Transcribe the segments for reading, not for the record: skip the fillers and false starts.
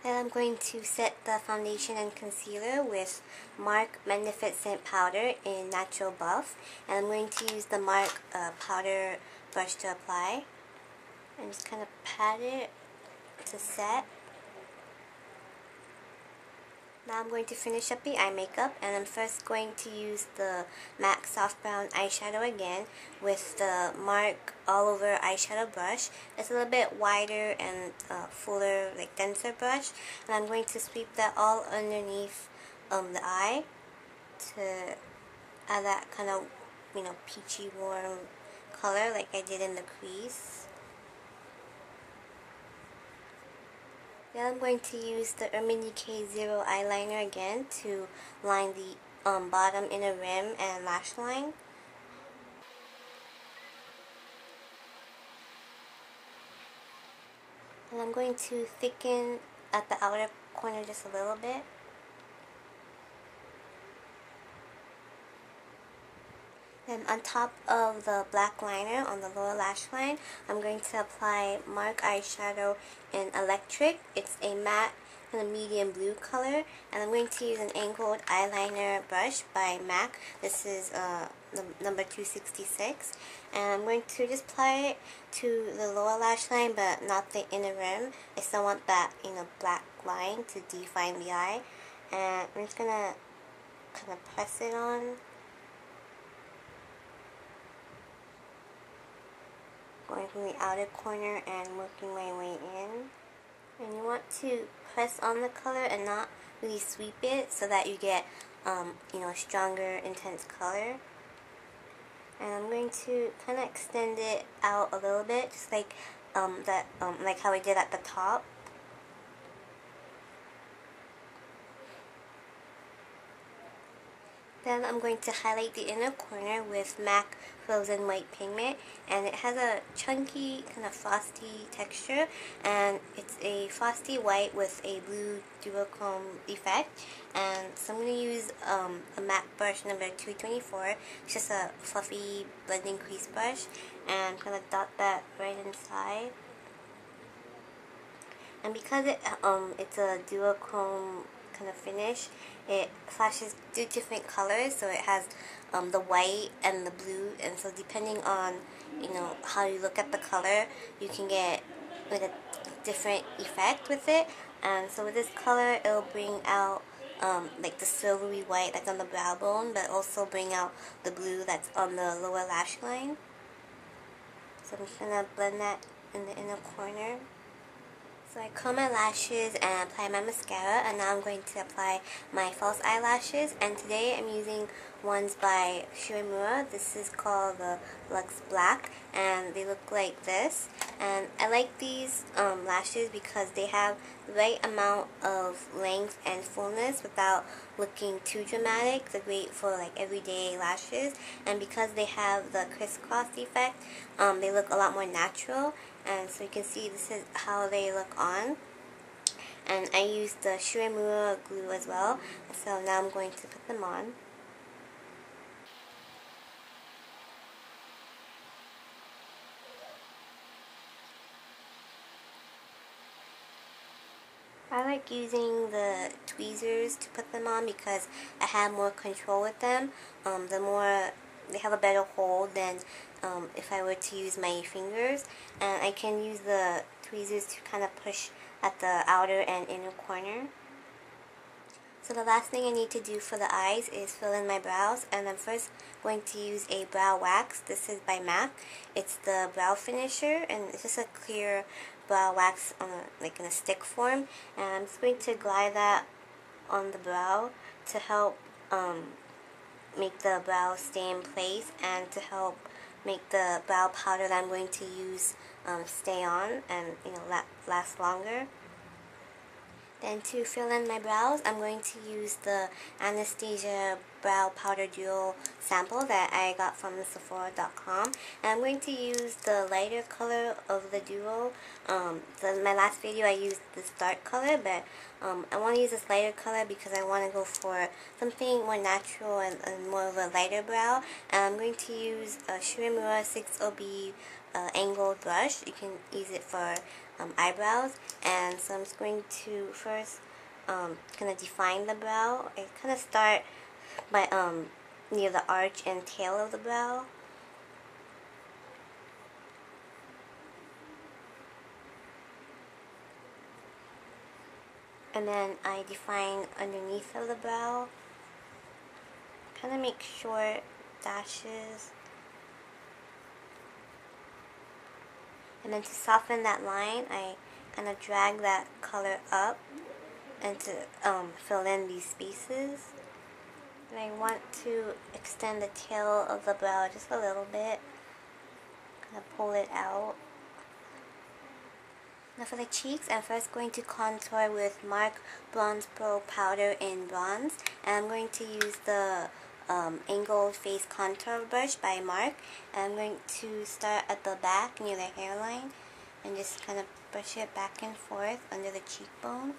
Then I'm going to set the foundation and concealer with M.A.C Magnificent powder in Natural Buff. And I'm going to use the M.A.C powder brush to apply. And just kind of pat it to set. Now I'm going to finish up the eye makeup, and I'm first going to use the MAC Soft Brown Eyeshadow again with the M.A.C Over Eyeshadow Brush. It's a little bit wider and fuller, like denser brush, and I'm going to sweep that all underneath the eye to add that kind of, peachy warm color like I did in the crease. Then I'm going to use the K0 eyeliner again to line the bottom inner rim and lash line. And I'm going to thicken at the outer corner just a little bit. Then on top of the black liner on the lower lash line, I'm going to apply M.A.C eyeshadow in Electric. It's a matte and a medium blue color, and I'm going to use an angled eyeliner brush by M.A.C. This is number 266, and I'm going to just apply it to the lower lash line, but not the inner rim. I still want that, black line to define the eye, and I'm just gonna kind of press it on. Going from the outer corner and working my way in. And you want to press on the color and not really sweep it so that you get, a stronger, intense color. And I'm going to kind of extend it out a little bit, just like like how I did at the top. Then I'm going to highlight the inner corner with M.A.C Frozen White Pigment, and it has a chunky, kind of frosty texture, and it's a frosty white with a blue duochrome effect. And so I'm going to use a MAC brush number 224. It's just a fluffy blending crease brush, and I'm going to dot that right inside. And because it's a duochrome kind of finish, it flashes two different colors, so it has the white and the blue, and so depending on how you look at the color, you can get like a different effect with it. And so with this color, it'll bring out like the silvery white that's on the brow bone, but also bring out the blue that's on the lower lash line. So I'm just gonna blend that in the inner corner. So I curl my lashes and apply my mascara, and now I'm going to apply my false eyelashes. And today I'm using ones by Shu Uemura. This is called the Luxe Black, and they look like this. And I like these lashes because they have the right amount of length and fullness without looking too dramatic. They're great for like everyday lashes, and because they have the crisscross effect, they look a lot more natural. And so you can see this is how they look on. And I used the Shu Uemura glue as well. So now I'm going to put them on. I like using the tweezers to put them on because I have more control with them. They have a better hold than if I were to use my fingers, and I can use the tweezers to kind of push at the outer and inner corner. So the last thing I need to do for the eyes is fill in my brows, and I'm first going to use a brow wax. This is by M.A.C. It's the brow finisher, and it's just a clear brow wax on in a stick form, and I'm just going to glide that on the brow to help make the brow stay in place, and to help make the brow powder that I'm going to use stay on and last longer. Then to fill in my brows, I'm going to use the Anastasia Brow Powder Duo sample that I got from Sephora.com. And I'm going to use the lighter color of the duo. My last video I used this dark color, but I want to use this lighter color because I want to go for something more natural and more of a lighter brow. And I'm going to use a Shu Uemura 6OB angled brush. You can use it for eyebrows. And so I'm just going to first kind of define the brow. I kind of start by near the arch and tail of the brow. And then I define underneath of the brow. Kind of make short dashes. And then to soften that line, I kind of drag that color up and to fill in these spaces. And I want to extend the tail of the brow just a little bit. Kind of pull it out. Now for the cheeks, I'm first going to contour with M.A.C Bronze Pro Powder in Bronze. And I'm going to use the Angled Face Contour Brush by M.A.C. And I'm going to start at the back near the hairline and just kind of brush it back and forth under the cheekbone.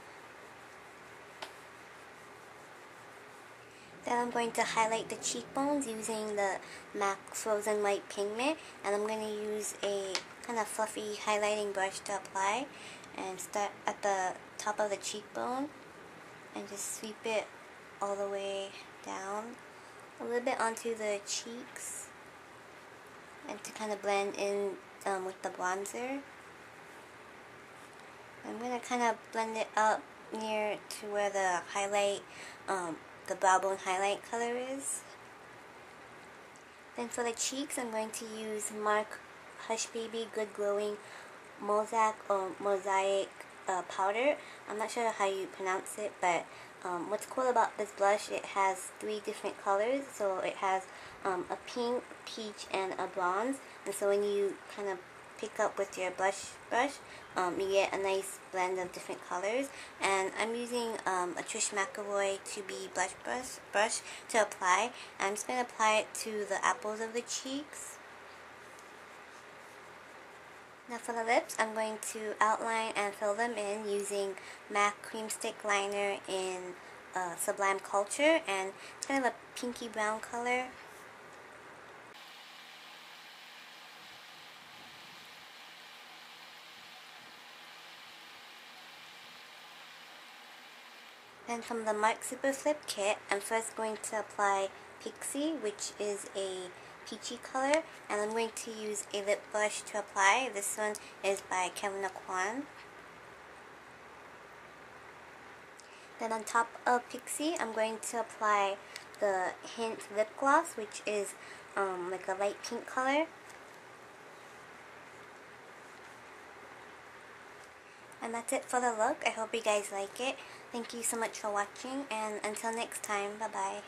Then I'm going to highlight the cheekbones using the M.A.C Frozen White Pigment, and I'm going to use a kind of fluffy highlighting brush to apply and start at the top of the cheekbone and just sweep it all the way down a little bit onto the cheeks and to kind of blend in with the bronzer. I'm going to kind of blend it up near to where the highlight the brow bone highlight color is. Then for the cheeks, I'm going to use M.A.C Hush Baby Good Glowing Mosaic powder. I'm not sure how you pronounce it, but what's cool about this blush, it has 3 different colors. So it has a pink, peach, and a bronze. And so when you kind of pick up with your brush, you get a nice blend of different colors. And I'm using a Trish McEvoy 2B blush brush to apply. I'm just going to apply it to the apples of the cheeks. Now for the lips, I'm going to outline and fill them in using M.A.C Cream Stick Liner in Sublime Culture, and kind of a pinky brown color. Then from the M.A.C Super Flip Kit, I'm first going to apply Pixie, which is a peachy color, and I'm going to use a lip brush to apply. This one is by Kevin Aquan. Then on top of Pixie, I'm going to apply the Hint lip gloss, which is like a light pink color. And that's it for the look. I hope you guys like it. Thank you so much for watching, and until next time, bye bye.